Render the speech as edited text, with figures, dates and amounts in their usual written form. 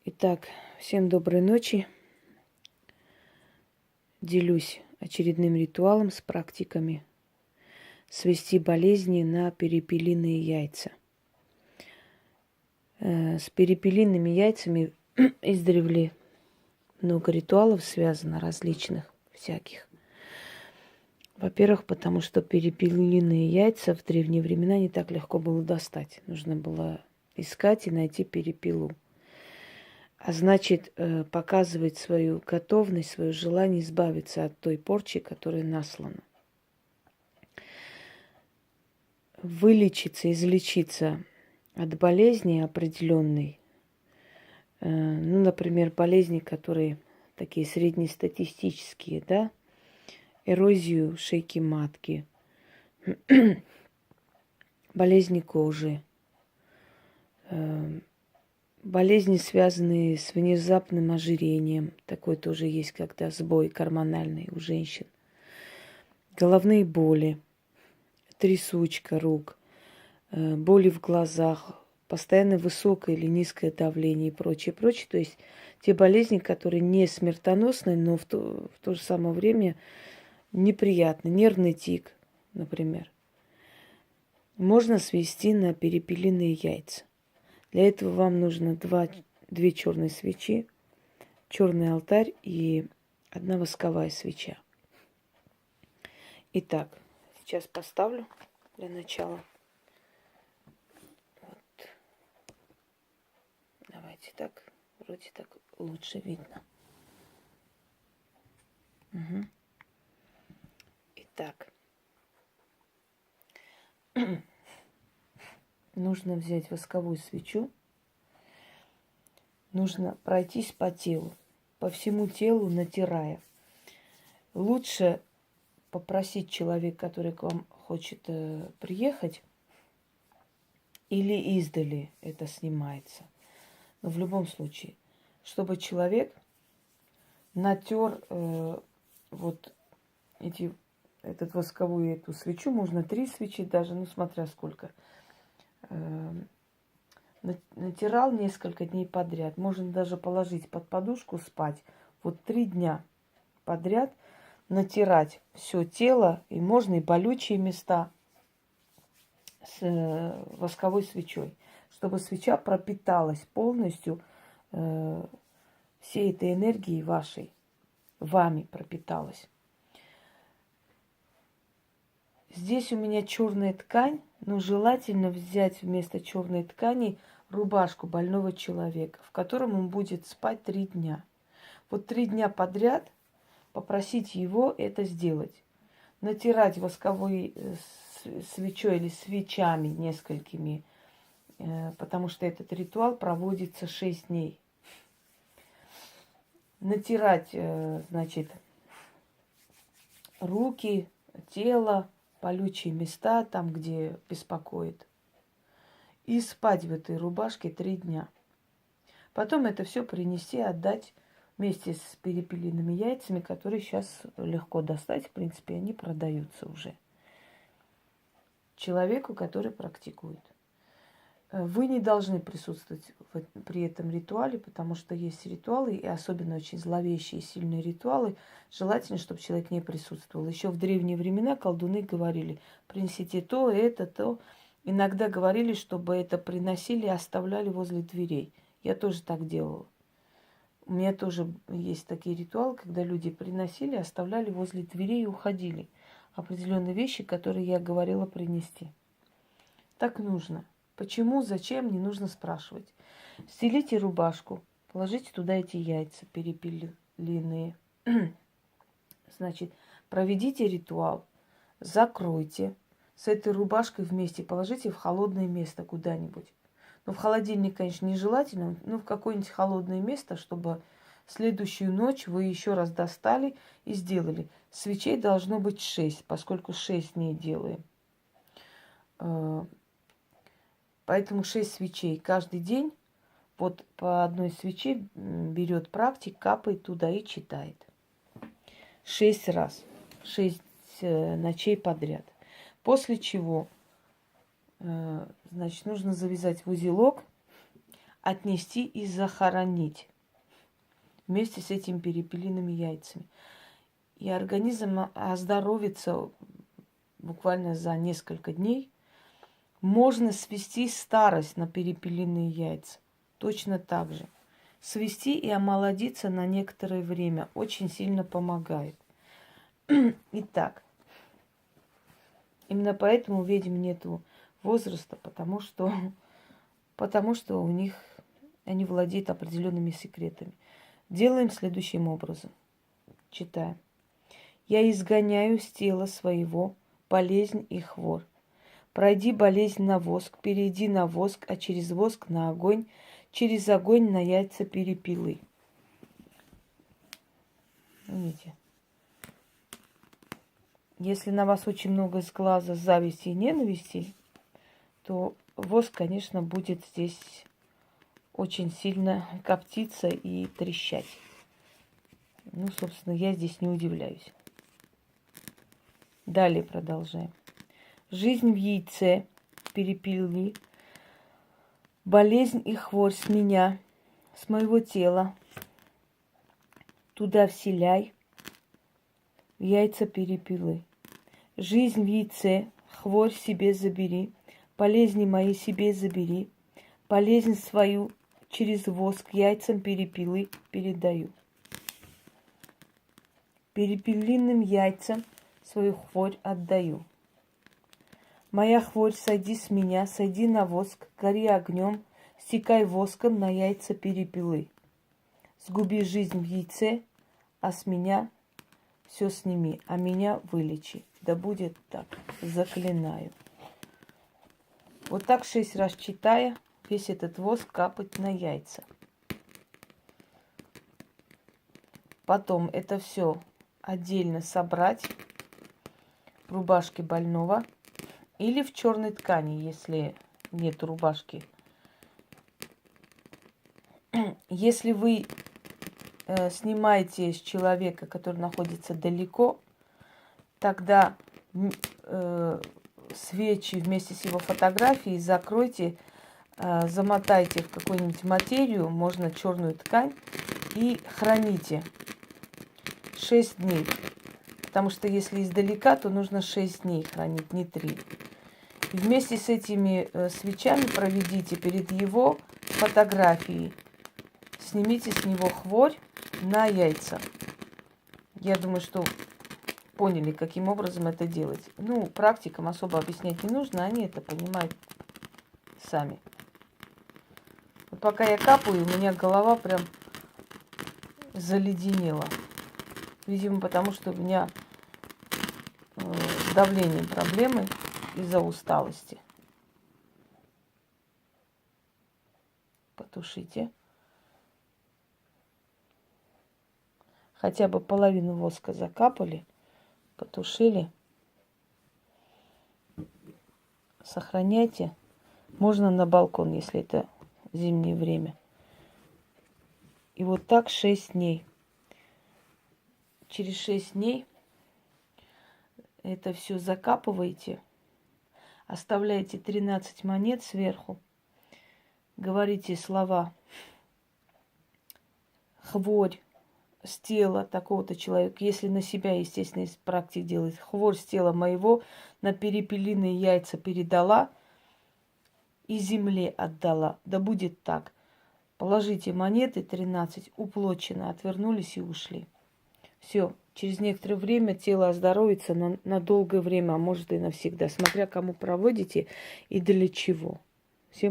Итак, всем доброй ночи. Делюсь очередным ритуалом с практиками свести болезни на перепелиные яйца. С перепелиными яйцами издревле много ритуалов связано, различных, всяких. Во-первых, потому что перепелиные яйца в древние времена не так легко было достать. Нужно было искать и найти перепелу. А значит, показывать свою готовность, свое желание избавиться от той порчи, которая наслана. Вылечиться, излечиться от болезни определенной, например, болезни, которые такие среднестатистические, да, эрозию шейки матки, болезни кожи, болезни, связанные с внезапным ожирением. Такое тоже есть, когда сбой гормональный у женщин. Головные боли, трясучка рук, боли в глазах, постоянно высокое или низкое давление и прочее, прочее. То есть те болезни, которые не смертоносны, но в то же самое время неприятны. Нервный тик, например. Можно свести на перепелиные яйца. Для этого вам нужно две черные свечи, черный алтарь и одна восковая свеча. Итак, сейчас поставлю для начала. Вот. Давайте так, вроде так лучше видно. Угу. Итак, нужно взять восковую свечу. Нужно пройтись по телу, по всему телу натирая. Лучше попросить человека, который к вам хочет приехать, или издали это снимается. Но в любом случае, чтобы человек натер эту восковую эту свечу, можно 3 свечи даже, смотря сколько, натирал несколько дней подряд. Можно даже положить под подушку спать. Вот 3 дня подряд натирать все тело, и можно и болючие места с восковой свечой, чтобы свеча пропиталась полностью всей этой энергией вашей, вами пропиталась. Здесь у меня черная ткань, но желательно взять вместо черной ткани рубашку больного человека, в котором он будет спать 3 дня. Вот 3 дня подряд попросить его это сделать. Натирать восковой свечой или свечами несколькими, потому что этот ритуал проводится 6 дней. Натирать, руки, тело, болючие места, там, где беспокоит. И спать в этой рубашке 3 дня. Потом это все принести, отдать вместе с перепелиными яйцами, которые сейчас легко достать. В принципе, они продаются уже. Человеку, который практикует. Вы не должны присутствовать при этом ритуале, потому что есть ритуалы, и особенно очень зловещие и сильные ритуалы. Желательно, чтобы человек не присутствовал. Еще в древние времена колдуны говорили: принесите то, это, то. Иногда говорили, чтобы это приносили и оставляли возле дверей. Я тоже так делала. У меня тоже есть такие ритуалы, когда люди приносили, оставляли возле дверей и уходили. Определенные вещи, которые я говорила принести. Так нужно. Почему, зачем, не нужно спрашивать. Стелите рубашку, положите туда эти яйца перепелиные. Проведите ритуал, закройте. С этой рубашкой вместе положите в холодное место куда-нибудь. В холодильник, конечно, нежелательно, но в какое-нибудь холодное место, чтобы следующую ночь вы еще раз достали и сделали. Свечей должно быть 6, поскольку 6 дней делаем. Поэтому 6 свечей каждый день. Вот по одной свече берет практик, капает туда и читает. 6 раз. 6 ночей подряд. После чего, нужно завязать в узелок, отнести и захоронить вместе с этими перепелиными яйцами. И организм оздоровится буквально за несколько дней. Можно свести старость на перепелиные яйца. Точно так же. Свести и омолодиться на некоторое время очень сильно помогает. Итак, именно поэтому у ведьм нету возраста, потому что у них они владеют определенными секретами. Делаем следующим образом. Читаем. Я изгоняю с тела своего болезнь и хворь. Пройди болезнь на воск, перейди на воск, а через воск на огонь, через огонь на яйца перепелы. Видите? Если на вас очень много сглаза, зависти и ненависти, то воск, конечно, будет здесь очень сильно коптиться и трещать. Ну, собственно, я здесь не удивляюсь. Далее продолжаем. Жизнь в яйце перепелы, болезнь и хворь с меня, с моего тела, туда вселяй, в яйца перепелы. Жизнь в яйце, хворь себе забери, болезни мои себе забери, болезнь свою через воск яйцам перепелы передаю. Перепелиным яйцам свою хворь отдаю. Моя хворь, сойди с меня, сойди на воск, гори огнем, стекай воском на яйца перепелы. Сгуби жизнь в яйце, а с меня все сними, а меня вылечи. Да будет так, заклинаю. Вот так 6 раз читая, весь этот воск капать на яйца. Потом это все отдельно собрать в рубашке больного или в черной ткани, если нет рубашки. Если вы снимаете с человека, который находится далеко, тогда свечи вместе с его фотографией закройте, замотайте в какую-нибудь материю, можно черную ткань, и храните 6 дней. Потому что если издалека, то нужно 6 дней хранить, не 3. И вместе с этими свечами проведите перед его фотографией. Снимите с него хворь на яйца. Я думаю, что поняли, каким образом это делать. Ну, практикам особо объяснять не нужно, они это понимают сами. Вот пока я капаю, у меня голова прям заледенела. Видимо, потому что у меня с давлением проблемы из-за усталости. Потушите. Хотя бы половину воска закапали, потушили. Сохраняйте. Можно на балкон, если это зимнее время. И вот так 6 дней. Через 6 дней это все закапываете. Оставляете 13 монет сверху. Говорите слова «хворь с тела такого-то человека». Если на себя, естественно, из практик делать. «Хворь с тела моего на перепелиные яйца передала и земле отдала. Да будет так». Положите монеты 13, уплочено, отвернулись и ушли. Все, через некоторое время тело оздоровится на долгое время, а может и навсегда, смотря кому проводите и для чего. Всем